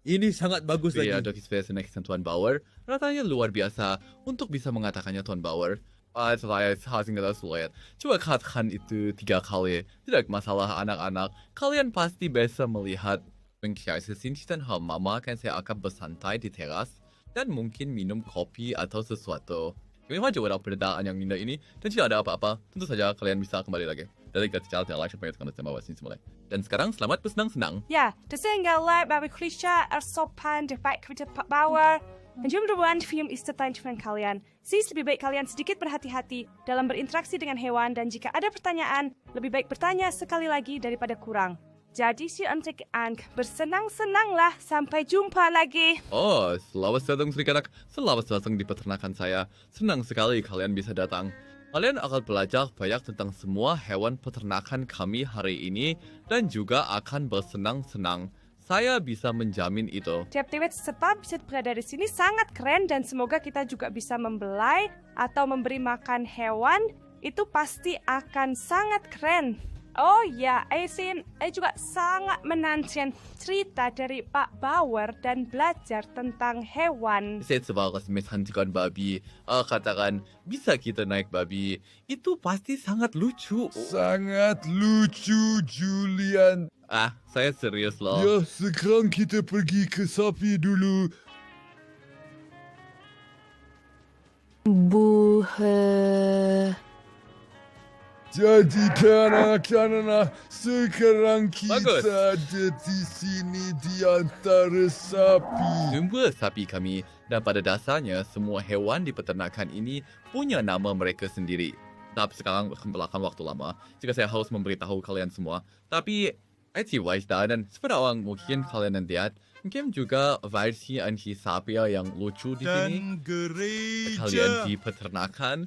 Ini sangat bagus Iya, lagi. Dr. Spesinek Tuan Bauer, rasanya luar biasa untuk bisa mengatakannya Tuan Bauer. Saya sangat sulit. Coba katakan itu 3 kali. Tidak masalah anak-anak. Kalian pasti bisa melihat dan mama kan saya akan bersantai di teras dan mungkin minum kopi atau sesuatu. Kami maju pada perbedaan yang indah ini dan tidak ada apa-apa. Tentu saja kalian bisa kembali lagi. Dari kecil tidak langsung pengen bawa sini semula. Dan sekarang selamat bersenang-senang. Ja, das sind gelijk bij Krisha, er sopan, de baik kerja Pak Bauer. Dan jumlah film is dengan kalian. Sis, lebih baik kalian sedikit berhati-hati dalam berinteraksi dengan hewan dan jika ada pertanyaan, lebih baik bertanya sekali lagi daripada kurang. Jadi si untuk bersenang-senanglah. Sampai jumpa lagi. Oh, selamat datang Serikanak. Selamat datang di peternakan saya. Senang sekali kalian bisa datang. Kalian akan belajar banyak tentang semua hewan peternakan kami hari ini dan juga akan bersenang-senang. Saya bisa menjamin itu. Tiap-tiap sebab bisa berada di sini sangat keren dan semoga kita juga bisa membelai atau memberi makan hewan. Itu pasti akan sangat keren. Oh ya, saya juga sangat menantikan cerita dari Pak Bauer dan belajar tentang hewan. Saya sebagai menghentikan babi, katakan bisa kita naik babi. Itu pasti sangat lucu. Sangat lucu, Julian. Saya serius loh. Ya, sekarang kita pergi ke sapi dulu. Jadi kanak-kanak, sekarang kita Bagus. ada di sini di antara sapi. Jumpa sapi kami dan pada dasarnya semua hewan di peternakan ini punya nama mereka sendiri. Tapi sekarang belakang waktu lama, jika saya harus memberitahu kalian semua. Tapi IT wise dan seperti orang mungkin kalian lihat, mungkin juga versi anti sapi yang lucu di sini. Dan gereja. Kalian di peternakan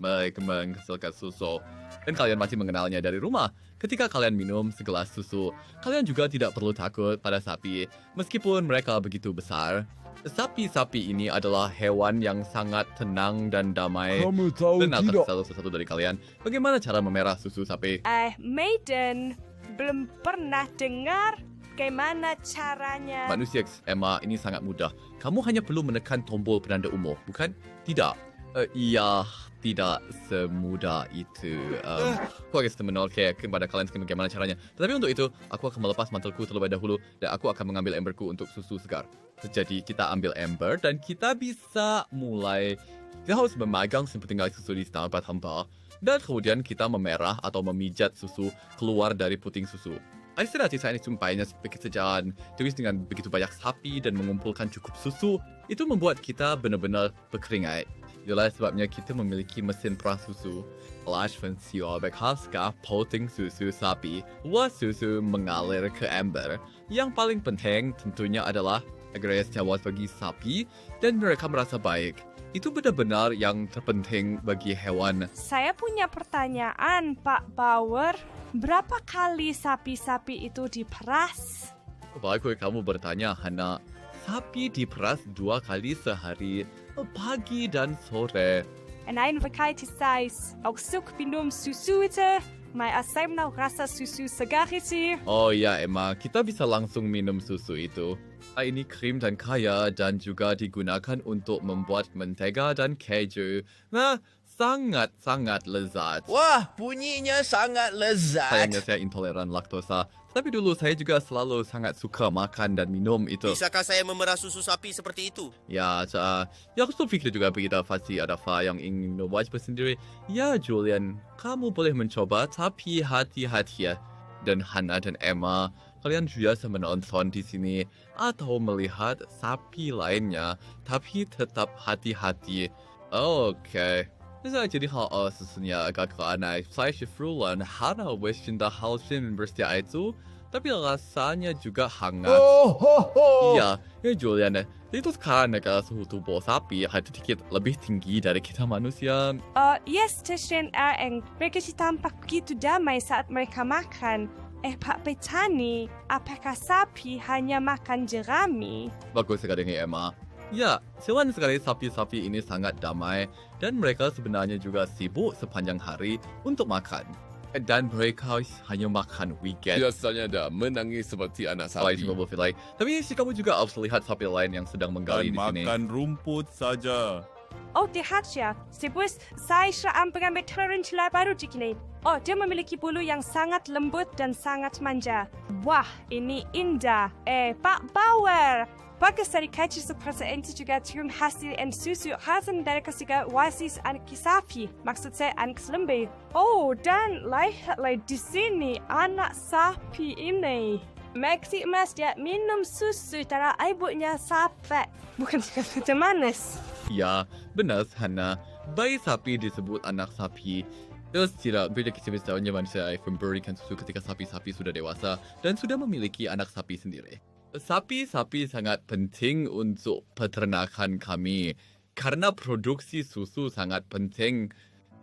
mereka menghasilkan susu dan kalian masih mengenalnya dari rumah. Ketika kalian minum segelas susu, kalian juga tidak perlu takut pada sapi meskipun mereka begitu besar. Sapi-sapi ini adalah hewan yang sangat tenang dan damai. Kamu tahu Dan akan tidak? salah satu dari kalian, bagaimana cara memerah susu sapi? Maiden, belum pernah dengar bagaimana caranya. Manusia Emma, ini sangat mudah. Kamu hanya perlu menekan tombol penanda umur, bukan? Tidak. Iya, tidak semudah itu. Aku akan menolak kepada kalian bagaimana caranya. Tetapi untuk itu, aku akan melepas mantelku terlebih dahulu dan aku akan mengambil emberku untuk susu segar. Jadi kita ambil ember dan kita bisa mulai. Kita harus memegang sepentinggal susu di tempat hampa dan kemudian kita memerah atau memijat susu keluar dari puting susu. Istilahnya saya ini sumpahnya sebagai sejalan terus dengan begitu banyak sapi dan mengumpulkan cukup susu, itu membuat kita benar-benar berkeringat. Itulah sebabnya kita memiliki mesin perah susu. Flash fungsi berhasil puting susu sapi, uap susu mengalir ke ember. Yang paling penting tentunya adalah agar nyawa bagi sapi dan mereka merasa baik. Itu benar-benar yang terpenting bagi hewan. Saya punya pertanyaan, Pak Bauer. Berapa kali sapi-sapi itu diperas? Baiklah kamu bertanya, Hana. Sapi diperas 2 kali sehari, pagi dan sore. En een verkeerd is ook zoek minum susu itu. Maar saya mau rasa susu segar itu. Oh ya Emma, kita bisa langsung minum susu itu. Ini krim dan kaya dan juga digunakan untuk membuat mentega dan keju. Nah, sangat-sangat lezat. Wah, bunyinya sangat lezat. Sayangnya saya intoleran laktosa. Tapi dulu saya juga selalu sangat suka makan dan minum itu. Bisakah saya memerah susu sapi seperti itu? Ya, aku pikir juga begitu pasti ada yang ingin membuat sendiri. Ya, Julian, kamu boleh mencoba, tapi hati-hati ya. Dan Hana dan Emma, kalian biasa menonton di sini atau melihat sapi lainnya, tapi tetap hati-hati. Oke. Jadi hal sesungguhnya agak aneh. Saya Frulan Hana cinta hal berstia itu, tapi rasanya juga hangat. Oh, ho, ho. Iya, ya Julian, itu karena suhu tubuh sapi sedikit lebih tinggi dari kita manusia. Yes, Teshin Eng. Mereka sih tampak begitu damai saat mereka makan. Pak Petani, apakah sapi hanya makan jerami? Bagus sekali nih Emma. Ya, selain sekali sapi-sapi ini sangat damai dan mereka sebenarnya juga sibuk sepanjang hari untuk makan. Dan mereka hanya makan weekend. Biasanya dah menangis seperti anak Selain sapi. semua filai. Tapi si kamu juga harus lihat sapi lain yang sedang menggali Dan di sini. makan rumput saja. Oh, lihat ya. Sebus saya sedang mengambil tarantula baru di sini. Oh, dia memiliki bulu yang sangat lembut dan sangat manja. Wah, ini indah. Pak Bauer. Bagus dari kecil seperti itu juga cium hasil dan susu khas dari ketiga wasis anak sapi. Maksud saya anak lembu. Oh, dan lihatlah di sini anak sapi ini. Maxi Emas dia minum susu dari ibunya sapi. Bukan susu manis. Ya, benar Hana. Bayi sapi disebut anak sapi. Terus tidak beda kisah tahunnya manusia memberikan susu ketika sapi-sapi sudah dewasa dan sudah memiliki anak sapi sendiri. Sapi-sapi sangat penting untuk peternakan kami karena produksi susu sangat penting.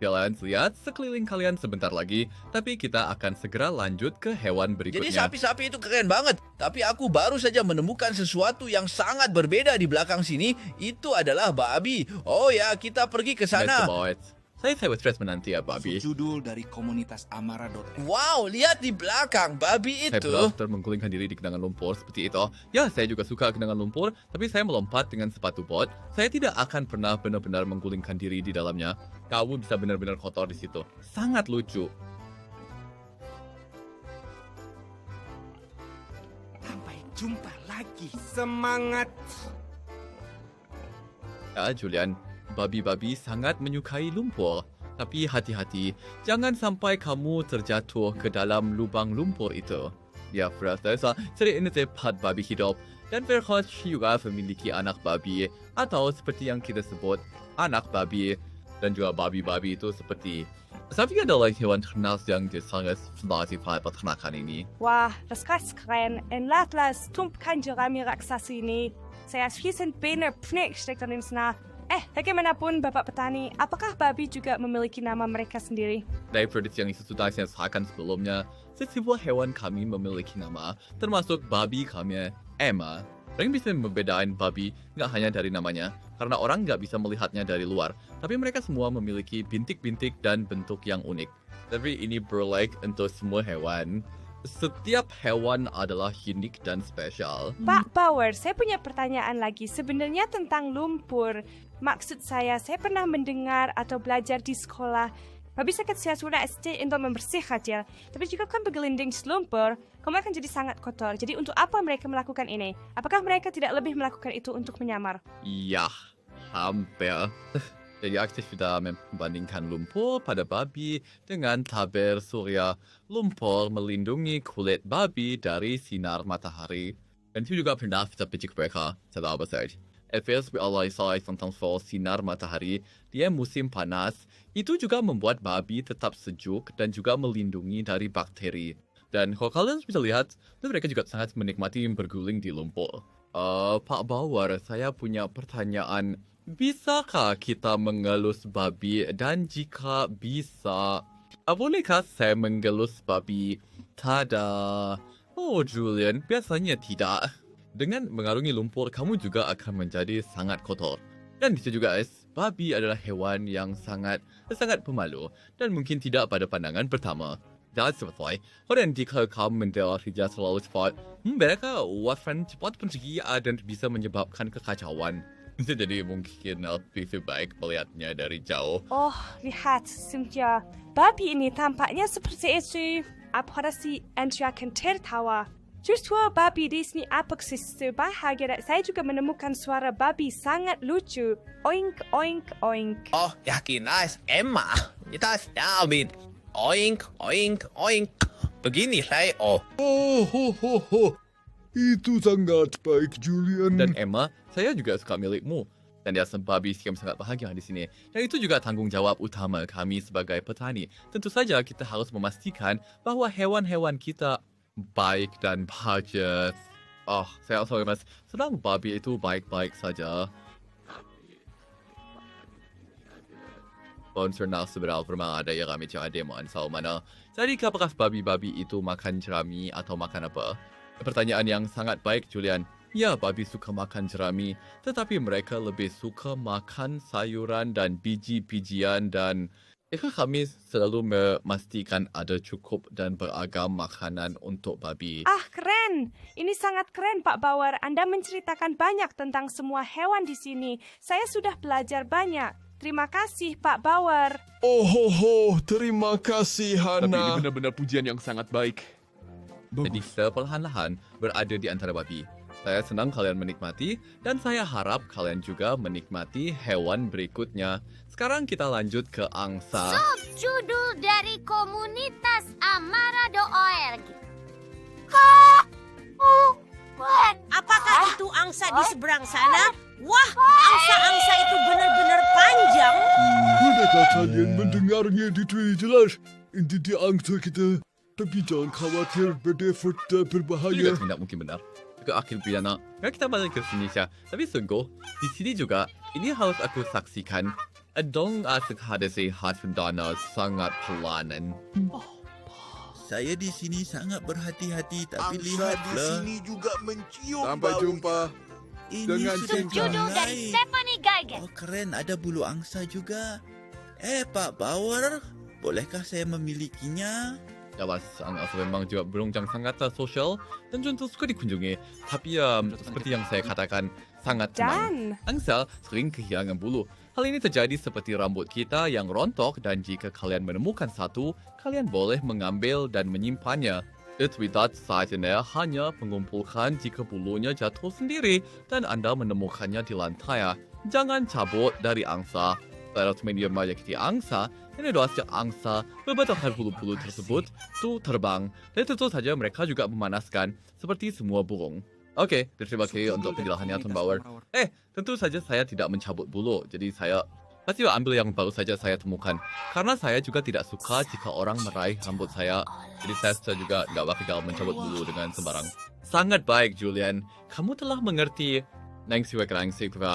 Kalian lihat sekeliling kalian sebentar lagi, tapi kita akan segera lanjut ke hewan berikutnya. Jadi sapi-sapi itu keren banget. Tapi aku baru saja menemukan sesuatu yang sangat berbeda di belakang sini. Itu adalah babi. Oh ya, kita pergi ke That's sana. about it. Saya stres menanti ya, babi. Judul dari komunitas Amara.m. Wow, lihat di belakang babi Saya itu. belajar menggulingkan diri di genangan lumpur seperti itu. Ya, saya juga suka genangan lumpur, tapi saya melompat dengan sepatu bot. Saya tidak akan pernah benar-benar menggulingkan diri di dalamnya. Kamu bisa benar-benar kotor di situ. Sangat lucu. Sampai jumpa lagi. Semangat. Ya, Julian, babi-babi sangat menyukai lumpur. Tapi hati-hati, jangan sampai kamu terjatuh ke dalam lubang lumpur itu. Ya, Frasa, cerita ini tepat babi hidup. Dan Verhoes juga memiliki anak babi, atau seperti yang kita sebut, anak babi. Dan juga babi-babi itu seperti... Sapi adalah hewan ternak yang sangat sifat peternakan ini. Wah, das ist keren. En lihatlah tumpkan jerami raksasa ini. Saya riesen benar pnik steckt darin nah. Bagaimanapun Bapak Petani, apakah babi juga memiliki nama mereka sendiri? Dari prediksi yang sudah saya sampaikan sebelumnya, setiap hewan kami memiliki nama, termasuk babi kami, Emma. Orang bisa membedakan babi nggak hanya dari namanya, karena orang nggak bisa melihatnya dari luar, tapi mereka semua memiliki bintik-bintik dan bentuk yang unik. Tapi ini berlaku untuk semua hewan. Setiap hewan adalah unik dan spesial. Pak Bauer, saya punya pertanyaan lagi. Sebenarnya tentang lumpur. Maksud saya pernah mendengar atau belajar di sekolah. Babi sakit sudah SD untuk membersihkan ya. Tapi jika kan bergelinding di lumpur, kamu akan jadi sangat kotor. Jadi untuk apa mereka melakukan ini? Apakah mereka tidak lebih melakukan itu untuk menyamar? Ya, hampir. Jadi aktif sudah membandingkan lumpur pada babi dengan tabir surya. Lumpur melindungi kulit babi dari sinar matahari. Dan itu juga pernah kita picik mereka, setelah besar. Efes beralai-alai tentang soal sinar matahari, dia musim panas, itu juga membuat babi tetap sejuk dan juga melindungi dari bakteri. Dan kalau kalian bisa lihat, mereka juga sangat menikmati berguling di lumpur. Pak Bauer, saya punya pertanyaan. Bisakah kita mengelus babi? Dan jika bisa, bolehkah saya mengelus babi? Tada! Oh, Julian, biasanya tidak. Dengan mengarungi lumpur, kamu juga akan menjadi sangat kotor. Dan itu juga, babi adalah hewan yang sangat pemalu dan mungkin tidak pada pandangan pertama. Dan sebetulnya, dan jika kamu mendengar dia selalu cepat, mereka akan cepat pergi dan bisa menyebabkan kekacauan. Jadi mungkin lebih baik melihatnya dari jauh. Oh, lihat, Cynthia. Babi ini tampaknya seperti itu. Apa sih Anda akan tertawa? Justru babi di sini apakah bahagia dan saya juga menemukan suara babi sangat lucu. Oink, oink, oink. Oh, yakin nice. Emma, kita damit. Oink, oink, oink. Beginilah, oh. Oh, ho, ho, ho. Itu sangat baik, Julian. Dan Emma, saya juga suka milikmu. Dan dia babi yang sangat bahagia di sini. Dan itu juga tanggung jawab utama kami sebagai petani. Tentu saja kita harus memastikan bahwa hewan-hewan kita baik dan bahagia. Oh, saya sorry mas. Sedang babi itu baik-baik saja. Bonserna sebenarnya memang ada yang kami cakap demo ansal mana. Jadi apakah babi-babi itu makan jerami atau makan apa? Pertanyaan yang sangat baik, Julian. Ya, babi suka makan jerami, tetapi mereka lebih suka makan sayuran dan biji-bijian dan Kami selalu memastikan ada cukup dan beragam makanan untuk babi. Ah, keren. Ini sangat keren, Pak Bauer. Anda menceritakan banyak tentang semua hewan di sini. Saya sudah belajar banyak. Terima kasih, Pak Bauer. Oh, terima kasih Tapi ini Hana. benar-benar pujian yang sangat baik. Jadi seperlahan-lahan berada di antara babi. Saya senang kalian menikmati dan saya harap kalian juga menikmati hewan berikutnya. Sekarang kita lanjut ke angsa. Judul dari komunitas Amara.org. Apakah itu angsa di seberang sana? Wah, angsa-angsa itu benar-benar panjang. Bolehkah kalian mendengarnya dengan jelas? Ini di angsa kita. Tapi jangan khawatir, berdefort Itu berbahaya. juga tidak mungkin benar. Ke akhir pidana. Kita balik ke Indonesia. Tapi sungguh, di sini juga, ini harus aku saksikan. Dong asik hadasi Hasbandana sangat pelanan. Saya di sini sangat berhati-hati, tapi Angsa di lihatlah. sini juga mencium Sampai baunya. jumpa. Ini Dengan sudah Judul dari baik. Stephanie Geiger. Oh keren, ada bulu angsa juga. Pak Bauer, bolehkah saya memilikinya? Jelas, angsa memang juga berunjang sangat sosial dan tentu suka dikunjungi. Tapi seperti yang saya katakan, sangat tenang. Dan Angsa sering kehilangan bulu. Hal ini terjadi seperti rambut kita yang rontok dan jika kalian menemukan satu, kalian boleh mengambil dan menyimpannya. Aktivitas selanjutnya hanya mengumpulkan jika bulunya jatuh sendiri dan Anda menemukannya di lantai. Jangan cabut dari angsa. Virus media menyakiti angsa, ini doa sejak angsa membatangkan bulu-bulu tersebut itu terbang. Dan tentu saja mereka juga memanaskan seperti semua burung. Oke, terima kasih untuk penjelasannya Tuan Bauer. Tentu saja saya tidak mencabut bulu, jadi saya pasti ambil yang baru saja saya temukan. Karena saya juga tidak suka jika orang meraih rambut saya, jadi saya juga tidak bakal mencabut bulu dengan sembarang. Sangat baik, Julian. Kamu telah mengerti. Nang siwek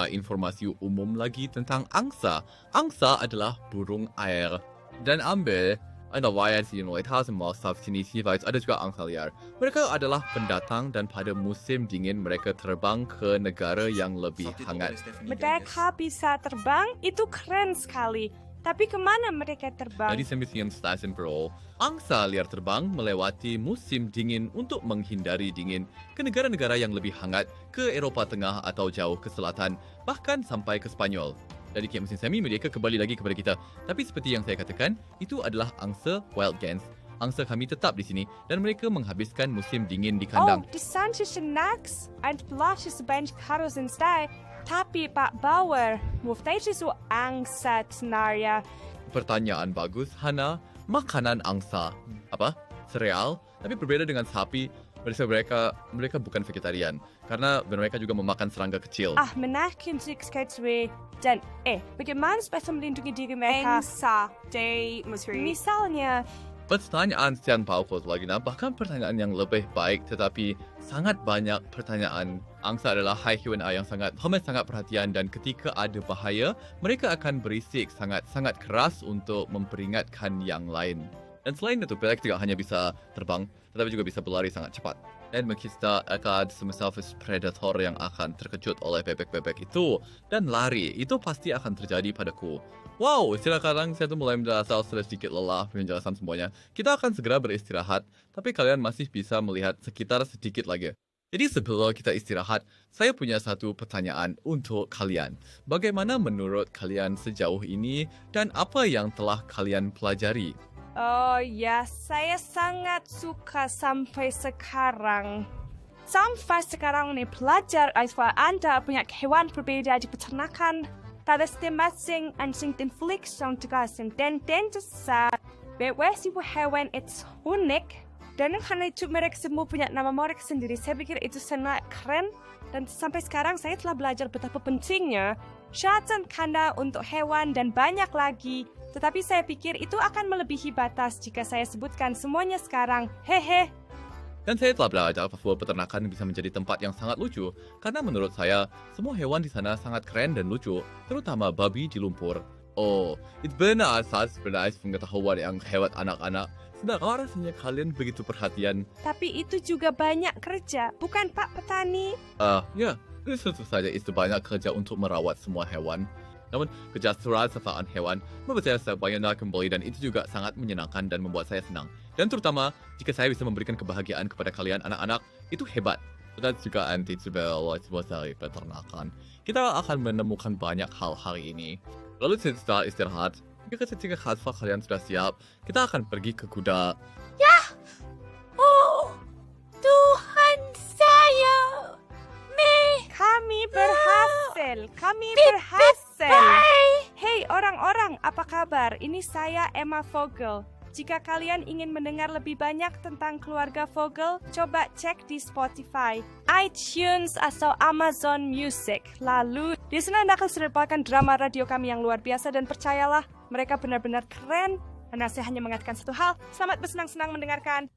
informasi umum lagi tentang angsa. Angsa adalah burung air. Dan ambil, ada wayang di Neutas Mausaf sini ada juga angsa liar. Mereka adalah pendatang dan pada musim dingin mereka terbang ke negara yang lebih hangat. mereka bisa terbang, itu keren sekali. Tapi kemana mereka terbang? Dari Smithsonian Station Pro, angsa liar terbang melewati musim dingin untuk menghindari dingin ke negara-negara yang lebih hangat, ke Eropah Tengah atau jauh ke selatan, bahkan sampai ke Spanyol. Dari Camp Musim Semi, mereka kembali lagi kepada kita. Tapi seperti yang saya katakan, itu adalah angsa wild geese. Angsa kami tetap di sini dan mereka menghabiskan musim dingin di Oh, kandang. die zijn tussen nachts en blaasjes bij Carlos en Stij. Tapi Pak Bauer, moet deze zo angst scenario. Pertanyaan bagus, Hana. Makanan angsa. Apa? Sereal? Tapi berbeda dengan sapi. Mereka bukan vegetarian. Karena mereka juga memakan serangga kecil. Ah, menarik sekali twee. Dan, bagaimana supaya melindungi diri mereka? Misalnya, Pertanyaan Sian Paukos lagi, bahkan pertanyaan yang lebih baik, tetapi sangat banyak pertanyaan. Angsa adalah hewan yang sangat perhatian dan ketika ada bahaya, mereka akan berisik sangat keras untuk memperingatkan yang lain. Dan selain itu, mereka tidak hanya bisa terbang, tetapi juga bisa berlari sangat cepat. Dan kita akan selfish predator yang akan terkejut oleh bebek-bebek itu. Dan lari, itu pasti akan terjadi padaku. Wow, kadang saya tuh mulai merasa sedikit lelah menjelaskan semuanya. Kita akan segera beristirahat, tapi kalian masih bisa melihat sekitar sedikit lagi. Jadi sebelum kita istirahat, saya punya satu pertanyaan untuk kalian. Bagaimana menurut kalian sejauh ini dan apa yang telah kalian pelajari? oh ya, saya sangat suka sampai sekarang. Sampai sekarang nih pelajar bahwa Anda punya hewan berbeda di peternakan. Tada masing anjing dan flik yang tegasin dan saat bahwa si hewan itu unik dan karena itu mereka semua punya nama mereka sendiri. Saya pikir itu sangat keren dan sampai sekarang saya telah belajar betapa pentingnya syatan kanda untuk hewan dan banyak lagi. Tetapi saya pikir itu akan melebihi batas jika saya sebutkan semuanya sekarang. Hehe. Dan saya telah belajar bahwa peternakan bisa menjadi tempat yang sangat lucu. Karena menurut saya, semua hewan di sana sangat keren dan lucu, terutama babi di lumpur. Oh, itu benar asas pengetahuan yang hebat anak-anak. Sedangkan rasanya kalian begitu perhatian. Tapi itu juga banyak kerja, bukan Pak Petani? Ya, tentu saja itu banyak kerja untuk merawat semua hewan. Namun, kesejahteraan hewan membuat saya sebayana kembali dan itu juga sangat menyenangkan dan membuat saya senang. Dan terutama, jika saya bisa memberikan kebahagiaan kepada kalian anak-anak, itu hebat. Dan juga sebuah dari peternakan. Kita akan menemukan banyak hal hari ini. Lalu setelah istirahat, ketika khasfa kalian sudah siap, kita akan pergi ke kuda. Oh, Tuhan saya. Kami berhasil. Kami berhasil. Hey orang-orang, apa kabar? Ini saya Emma Vogel. Jika kalian ingin mendengar lebih banyak tentang keluarga Vogel, coba cek di Spotify, iTunes, atau Amazon Music. Lalu, di sana Anda akan mendapatkan drama radio kami yang luar biasa dan percayalah, mereka benar-benar keren. Dan saya hanya mengatakan satu hal, selamat bersenang-senang mendengarkan.